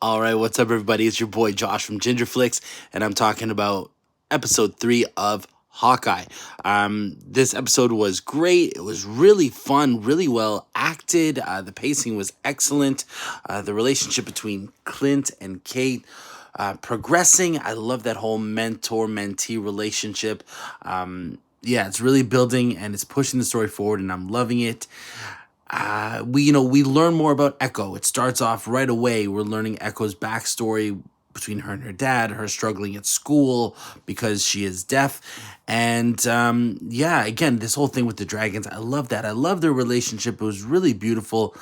All right, what's up, everybody? It's your boy Josh from Gingerflix, and I'm talking about episode 3 of Hawkeye. This episode was great. It was really fun, really well acted. The pacing was excellent. The relationship between Clint and Kate progressing. I love that whole mentor-mentee relationship. Yeah, it's really building and it's pushing the story forward, and I'm loving it. We learn more about Echo. It starts off right away. We're learning Echo's backstory between her and her dad, her struggling at school because she is deaf. And again, this whole thing with the dragons, I love that. I love their relationship. It was really beautiful,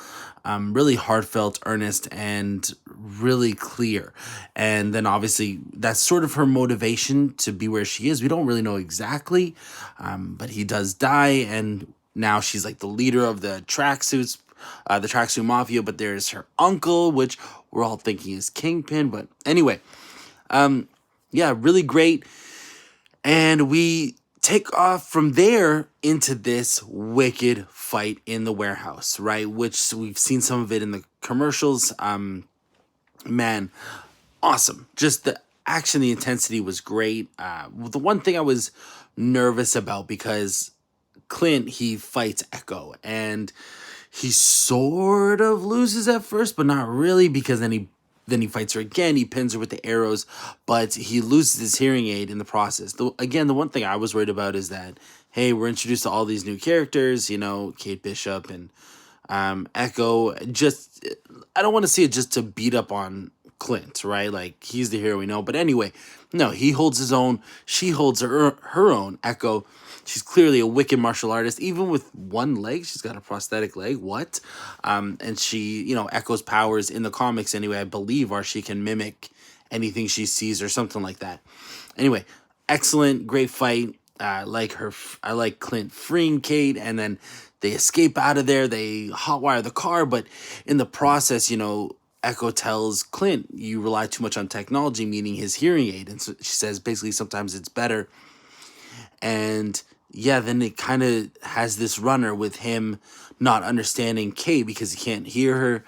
really heartfelt, earnest, and really clear. And then obviously that's sort of her motivation to be where she is. We don't really know exactly, but he does die, and now she's like the leader of the tracksuits, the tracksuit mafia. But there's her uncle, which we're all thinking is Kingpin. But anyway, really great. And we take off from there into this wicked fight in the warehouse, right? Which we've seen some of it in the commercials. Man, awesome. Just the action, the intensity was great. The one thing I was nervous about, because Clint, he fights Echo, and he sort of loses at first, but not really, because then he fights her again. He pins her with the arrows, but he loses his hearing aid in the process. The one thing I was worried about is that, hey, we're introduced to all these new characters, Kate Bishop and Echo. Just, I don't want to see it just to beat up on Clint, right? Like, he's the hero we know. But anyway, no, he holds his own. She holds her own. Echo, she's clearly a wicked martial artist. Even with one leg, she's got a prosthetic leg. What? And she, Echo's powers in the comics anyway, I believe, are she can mimic anything she sees or something like that. Anyway, excellent, great fight. I like Clint freeing Kate, and then they escape out of there. They hotwire the car, but in the process, Echo tells Clint, you rely too much on technology, meaning his hearing aid. And so she says, basically, sometimes it's better. And then it kind of has this runner with him not understanding Kate because he can't hear her.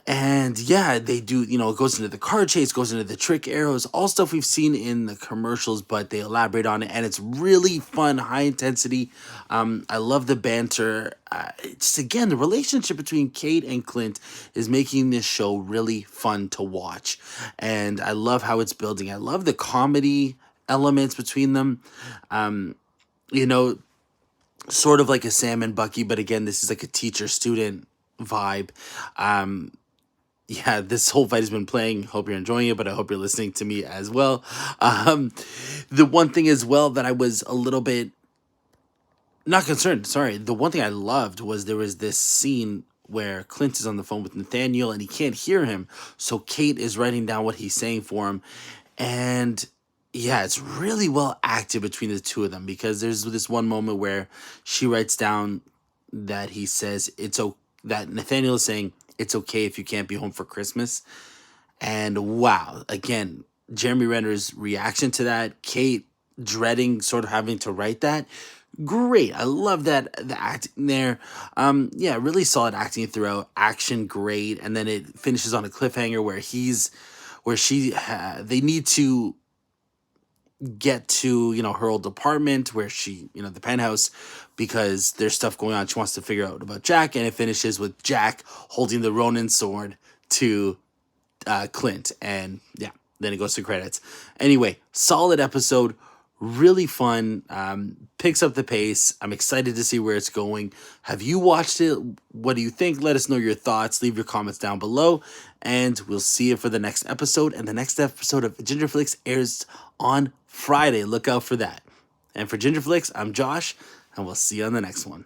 And they do, it goes into the car chase, goes into the trick arrows, all stuff we've seen in the commercials, but they elaborate on it, and it's really fun, high intensity. I love the banter. Just again, the relationship between Kate and Clint is making this show really fun to watch, and I love how it's building. I love the comedy elements between them. Sort of like a Sam and Bucky, but again, this is like a teacher-student vibe. This whole fight has been playing. Hope you're enjoying it, but I hope you're listening to me as well. The one thing as well that I was a little bit not concerned, sorry. The one thing I loved was there was this scene where Clint is on the phone with Nathaniel and he can't hear him. So Kate is writing down what he's saying for him. And it's really well acted between the two of them, because there's this one moment where she writes down that he says that Nathaniel is saying, it's okay if you can't be home for Christmas. And wow, again, Jeremy Renner's reaction to that, Kate dreading sort of having to write that. Great. I love that, the acting there. Really solid acting throughout. Action great. And then it finishes on a cliffhanger where they need to get to, her old apartment where she, the penthouse, because there's stuff going on. She wants to figure out about Jack, and it finishes with Jack holding the Ronin sword to Clint, and then it goes to credits. Anyway, solid episode, really fun, picks up the pace. I'm excited to see where it's going. Have you watched it? What do you think? Let us know your thoughts. Leave your comments down below, and we'll see you for the next episode. And the next episode of Gingerflix airs on Friday. Look out for that. And for Gingerflix, I'm Josh, and we'll see you on the next one.